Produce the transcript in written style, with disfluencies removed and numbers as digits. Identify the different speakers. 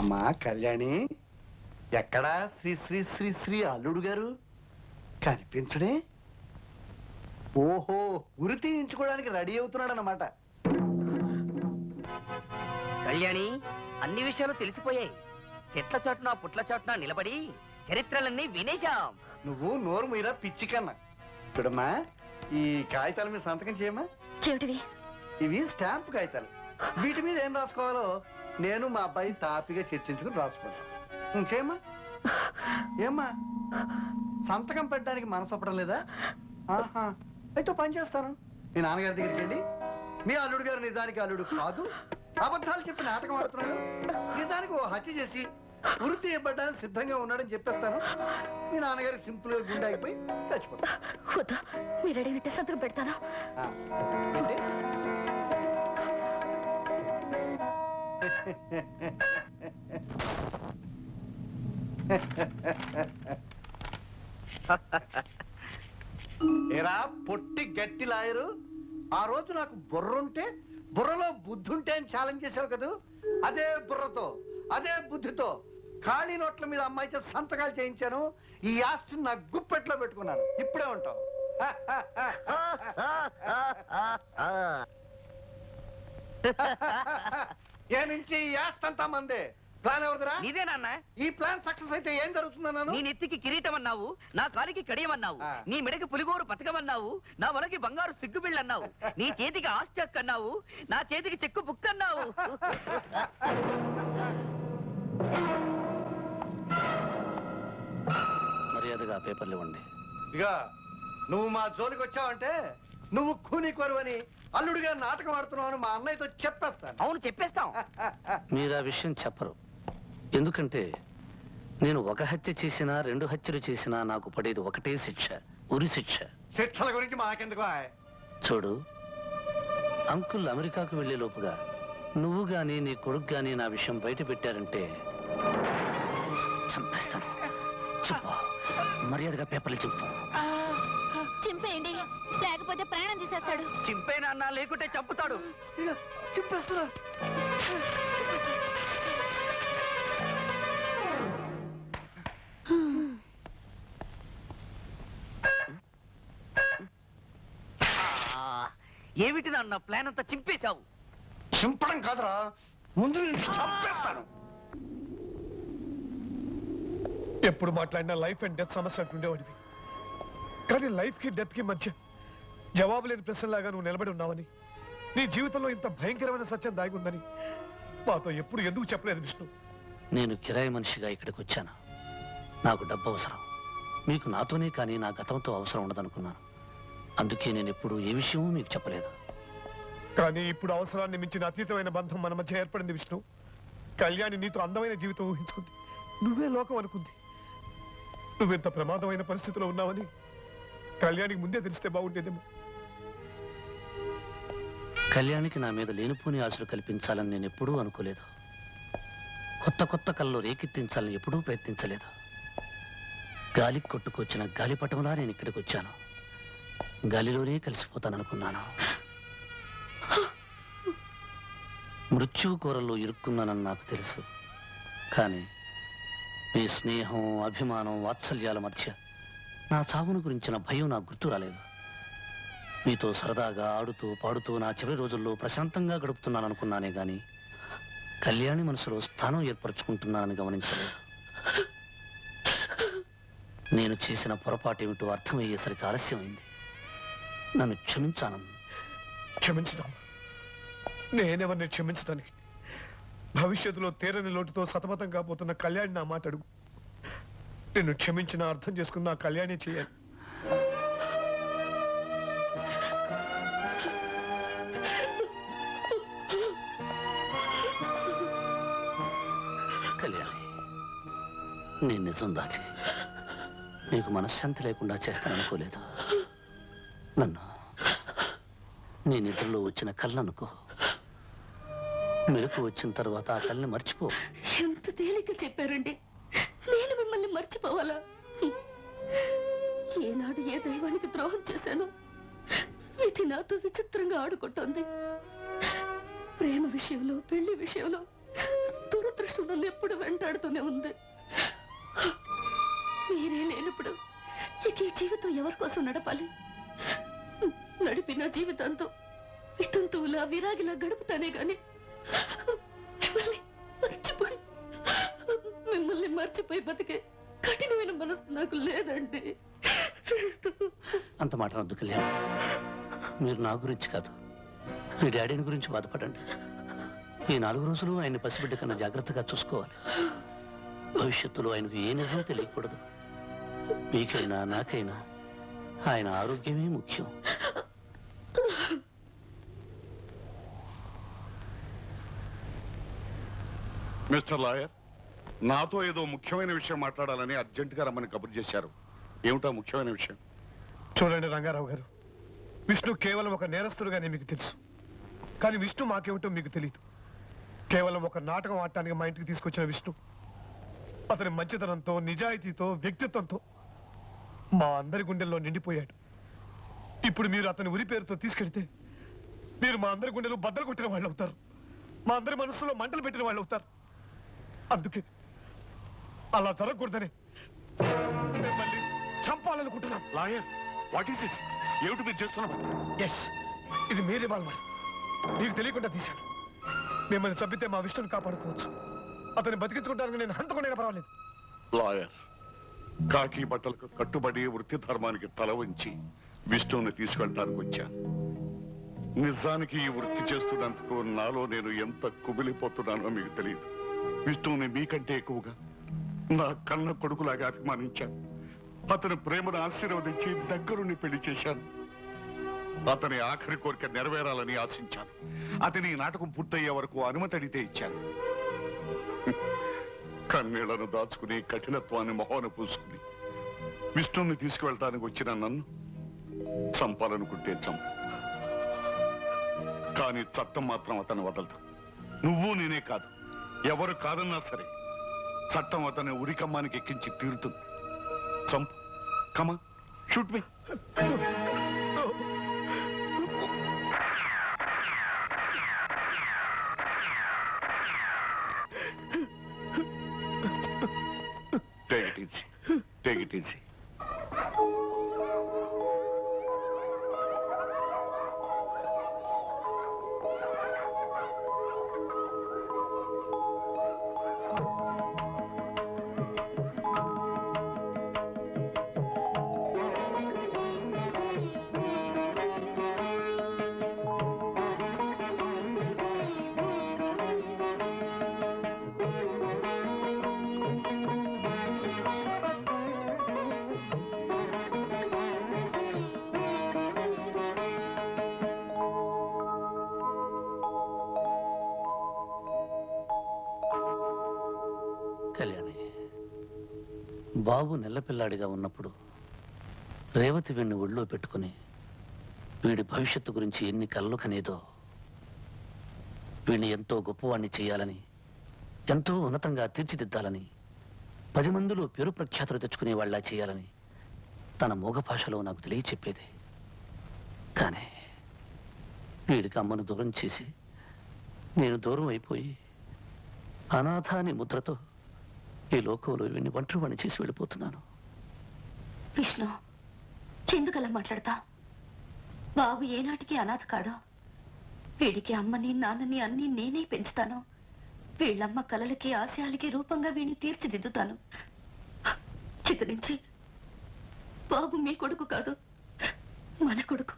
Speaker 1: అమ్మా కళ్యాణి, ఎక్కడా శ్రీ శ్రీ శ్రీ శ్రీ అల్లుడు గారు కనిపించడే? ఓహో, ఉరి తీయించుకోవడానికి రెడీ అవుతున్నాడు అన్నమాట.
Speaker 2: కళ్యాణి, అన్ని విషయాలు తెలిసిపోయాయి. చెట్ల చోటున పుట్ల చోటున నిలబడి చరిత్రలన్నీ వినేశాం.
Speaker 1: నువ్వు నోరు మీరా పిచ్చి కన్నా. చూడమ్మా, ఈ కాగితాల మీద సంతకం చేయమ్మా.
Speaker 3: చెవిటివి
Speaker 1: ఇవి స్టాంప్ కాగితాలు. వీటి మీద ఏం రాసుకోవాలో నేను మా అబ్బాయి తాపిగా చర్చించుకుని రాసుకోండి. ఇంకేమ్మా? ఏమ్మా, సంతకం పెట్టడానికి మనసు ఒప్పడం లేదా? ఆహా, అయితే పని చేస్తాను. మీ నాన్నగారి దగ్గరికి వెళ్ళి మీ అల్లుడు గారు నిజానికి అల్లుడు కాదు, అబద్ధాలు చెప్పి నాటకం ఆడుతున్నాడు, నిజానికి ఓ హత్య చేసి వృత్తి తీయబడ్డానికి సిద్ధంగా ఉన్నాడని చెప్పేస్తాను. మీ నాన్నగారు సింపుల్ గా గుండె అయిపోయి చచ్చిపోతాడు.
Speaker 3: మీరు అడిగినట్టే సంతకం పెడతాను. ఏరా పొట్టి గట్టి లాయరు, ఆ రోజు నాకు బుర్రుంటే బుర్రలో బుద్ధి ఉంటే అని ఛాలెంజ్ చేసావు కదా. అదే బుర్రతో అదే బుద్ధితో ఖాళీ నోట్ల మీద అమ్మాయి చేత సంతకాలు చేయించాను. ఈ ఆస్తిని నా గుప్పెట్లో పెట్టుకున్నాను. ఇప్పుడే ఉంటావు. ఏ నుంచి ఈ ఆస్తి అంతా మందే. ప్లాన్ ఎవరిదిరా?
Speaker 2: నీదేనా?
Speaker 1: ఈ ప్లాన్ సక్సెస్ అయితే ఏం జరుగుతుందన్నాను?
Speaker 2: నీ నెత్తికి కిరీటం అన్నావు, నా కాలికి కడియమన్నావు, నీ మెడకి పులిగోరు పథకమన్నావు, నా వలకి బంగారు సిగ్గుబిళ్ళు అన్నావు, నీ చేతికి ఆస్తి హక్కు అన్నావు, నా చేతికి చెక్కు బుక్ అన్నావు.
Speaker 4: మర్యాదగా పేపర్లు ఇవ్వండి.
Speaker 1: ఇక నువ్వు మా జోలికి వచ్చావంటే నువ్వు కూని కొరువని అల్లుడిగా నాటకం ఆడుతున్నావు మా అన్నయ్యతో చెప్పేస్తాను.
Speaker 2: అవును, చెప్పేస్తాం.
Speaker 4: మీరు ఆ విషయం చెప్పరు. ఎందుకంటే నేను ఒక హత్య చేసినా 2 హత్యలు చేసినా నాకు పడేది ఒకటే శిక్ష, ఉరి శిక్ష.
Speaker 1: శిక్షల గురించి మాకెందుకు?
Speaker 4: చూడు, అంకుల్ అమెరికాకు వెళ్లే లోపుగా నువ్వు గాని నీ కొడుకు గాని నా విషయం బయట పెట్టారంటే చంపేస్తాను. చెప్పు, మర్యాదగా పేపర్లు చెప్పు.
Speaker 3: చింపేయండి, లేకపోతే ప్రాణం తీసేస్తాడు.
Speaker 2: చింపేనా అన్నా, లేకుంటే చంపుతాడు.
Speaker 1: చింపేస్తున్నా.
Speaker 2: ఏమిటి నాన్న ప్లాన్ అంతా చింపేశావు?
Speaker 1: చింపడం కాదురా, ముందు నేను చంపేస్తాను.
Speaker 5: ఎప్పుడు మాట్లాడినా లైఫ్ అండ్ డెత్ సమస్య అంటుండేవాడివి. కానీ లైఫ్ కి డెత్ కి మధ్య జవాబు లేని ప్రశ్నలాగా నువ్వు నిలబడి ఉన్నావని, నీ జీవితంలో ఇంత భయంకరమైన సత్యం దాగి ఉందని మాతో ఎప్పుడు ఎందుకు చెప్పలేదు విష్ణు?
Speaker 4: నేను కిరాయి మనిషిగా ఇక్కడికి వచ్చాను. నాకు డబ్బు అవసరం. మీకు నాతోనే కానీ నా గతంతో అవసరం ఉండదనుకున్నాను. అందుకే నేను ఎప్పుడు ఏ విషయమూ మీకు చెప్పలేదు.
Speaker 5: కానీ ఇప్పుడు అవసరాన్ని మించిన అతీతమైన బంధం మన మధ్య ఏర్పడింది విష్ణు. కళ్యాణి నీతో అందమైన జీవితం ఊహించుకుంది, నువ్వే లోకం అనుకుంది. నువ్వెంత ప్రమాదమైన పరిస్థితిలో ఉన్నావని కళ్యాణికి ముందే తెలిస్తే బాగుండేదేమో.
Speaker 4: కళ్యాణికి నా మీద లేనిపోని ఆశలు కల్పించాలని నేను ఎప్పుడూ అనుకోలేదు. కొత్త కొత్త కళ్ళు రేకెత్తించాలని ఎప్పుడూ ప్రయత్నించలేదు. గాలికి కొట్టుకొచ్చిన గాలిపటంలా నేను ఇక్కడికి వచ్చాను. గాలిలోనే కలిసిపోతాననుకున్నాను. మృత్యు కూరల్లో ఇరుక్కున్నానని నాకు తెలుసు. కానీ మీ స్నేహం, అభిమానం, వాత్సల్యాల మధ్య నా చావును గురించిన భయం నాకు గుర్తు రాలేదు. మీతో సరదాగా ఆడుతూ పాడుతూ నా చివరి రోజుల్లో ప్రశాంతంగా గడుపుతున్నాననుకున్నానే గాని కళ్యాణి మనసులో స్థానం ఏర్పరచుకుంటున్నానని గమనించలేదు. నేను చేసిన పొరపాటేమిటో అర్థమయ్యేసరికి ఆలస్యమైంది. నన్ను క్షమించాను.
Speaker 5: క్షమించడం? నేనెవరిని క్షమించడానికి? భవిష్యత్తులో తీరని లోటుతో సతమతం కాబోతున్న కళ్యాణి నా మాట అడుగు. నిన్ను క్షమించిన అర్థం చేసుకున్న కళ్యాణి చేయాలి.
Speaker 4: కళ్యాణి, నేను నిజం దాచి నీకు మనశ్శాంతి లేకుండా చేస్తాననుకోలేదు. నన్ను నీ నిద్రలో వచ్చిన కళ్ళనుకో. మెలకు వచ్చిన తర్వాత ఆ కళ్ళని మర్చిపో.
Speaker 3: ఎంత తేలిక చెప్పారండి. నేను మిమ్మల్ని మర్చిపోవాలా? ఏనాడు ఏ దైవానికి ద్రోహం చేశానో విధి నాతో విచిత్రంగా ఆడుకుంటోంది. ప్రేమ విషయంలో, పెళ్లి విషయంలో
Speaker 6: దురదృష్టం నన్ను ఎప్పుడు వెంటాడుతూనే ఉంది. మీరే లేనప్పుడు ఇక ఈ జీవితం ఎవరి కోసం నడపాలి? నడిపిన జీవితంతో వితంతువులా విరాగిలా గడుపుతానే గాని మిమ్మల్ని మర్చిపోయి బతికే కఠినమైన మనసు నాకు లేదండి.
Speaker 4: అంత మాట అనొద్దు కళ్యాణ్. మీరు నా గురించి కాదు, మీ డాడీని గురించి బాధపడండి. ఈ 4 రోజులు ఆయన్ని పసిబిడ్డ కన్నా జాగ్రత్తగా చూసుకోవాలి. భవిష్యత్తులో ఆయనకు ఏ నిజం తెలియకూడదు. మీకైనా నాకైనా ఆయన ఆరోగ్యమే ముఖ్యం.
Speaker 7: మిస్టర్ లాయర్, నాతో ఏదో ముఖ్యమైన విషయం మాట్లాడాలని అర్జెంటుగా రమ్మని కబురు చేశారు. ఏమిటా ముఖ్యమైన విషయం?
Speaker 5: చూడండి రంగారావు గారు, విష్ణు కేవలం ఒక నేరస్తుడుగానే మీకు తెలుసు. కానీ విష్ణు మాకేమిటో మీకు తెలియదు. కేవలం ఒక నాటకం ఆడటానికి మా ఇంటికి తీసుకొచ్చిన విష్ణు అతని మంచితనంతో, నిజాయితీతో, వ్యక్తిత్వంతో మా అందరి గుండెల్లో నిండిపోయాడు. ఇప్పుడు మీరు అతని ఉరి పేరుతో తీసుకెళ్తే మీరు మా అందరి గుండెలు బద్దలు కొట్టిన వాళ్ళు అవుతారు. మా అందరి మనసులో మంటలు పెట్టిన వాళ్ళు అవుతారు. అందుకే అలా జరగకూడదని మిమ్మల్ని చంపాలనుకుంటున్నాం.
Speaker 7: Lawyer, what is this? ఏమిటి మీరు చేస్తున్నారు?
Speaker 5: ఎస్, ఇది మీ రివాల్వర్. మీకు తెలియకుండా తీశాను. మిమ్మల్ని చంపితే మా విష్ణుని కాపాడుకోవచ్చు. అతన్ని బతికించుకుంటానికి నేను హంతకుండా పర్వాలేదు.
Speaker 7: లాయర్, కాకి బట్టలకు కట్టుబడి వృత్తి ధర్మానికి తల వంచి విష్ణువుని తీసుకెళ్ళడానికి వచ్చాను. నిజానికి ఈ వృత్తి చేస్తున్నందుకు నాలో నేను ఎంత కుమిలిపోతున్నానో మీకు తెలియదు. విష్ణువుని మీకంటే ఎక్కువగా నా కన్న కొడుకులాగా అభిమానించాను. అతని ప్రేమను ఆశీర్వదించి దగ్గరుండి పెళ్లి చేశాను. అతని ఆఖరి కోరిక నెరవేరాలని ఆశించాను. అతని నాటకం పూర్తయ్యే వరకు అనుమతి అడిగితే ఇచ్చాను. కన్నీళ్లను దాచుకుని కఠినత్వాన్ని మొహోన పూసుకుని విష్ణువుని తీసుకువెళ్ళటానికి వచ్చిన నన్ను చంపాలనుకుంటే చంపు. కానీ చట్టం మాత్రం అతను వదలదు. నువ్వు నేనే కాదు, ఎవరు కాదన్నా సరే చట్టం అతని ఉరికమ్మానికి ఎక్కించి తీరుతుంది. చంపు. కమా, shoot me. Take it easy. Take it easy.
Speaker 4: Kalyani, బాబు నెల్లపిల్లాడిగా ఉన్నప్పుడు రేవతి వీడిని ఒళ్ళో పెట్టుకుని వీడి భవిష్యత్తు గురించి ఎన్ని కలలు కనేదో, వీడిని ఎంతో గొప్పవాణ్ణి చేయాలని, ఎంతో ఉన్నతంగా తీర్చిదిద్దాలని, 10 మందిలో పేరు ప్రఖ్యాతులు తెచ్చుకునే వాళ్ళ చేయాలని తన మూగ భాషలో నాకు తెలియచెప్పేది. కానీ వీడికి అమ్మను దూరం చేసి నేను దూరం అయిపోయి అనాథ అని ముద్రతో ఈ లోకంలో వీడిని ఒంటరివాణ్ణి చేసి వెళ్ళిపోతున్నాను.
Speaker 6: విష్ణు, ఎందుకలా మాట్లాడతా? బాబు ఏనాటికి అనాథ కాడు. వీడికి అమ్మని నాన్నని అన్ని నేనే పెంచుతాను. వీళ్ళమ్మ కలలకి ఆశయాలకి రూపంగా వీడిని తీర్చిదిద్దుతాను. చిత్రించి బాబు మీ కొడుకు కాదు, మన కొడుకు.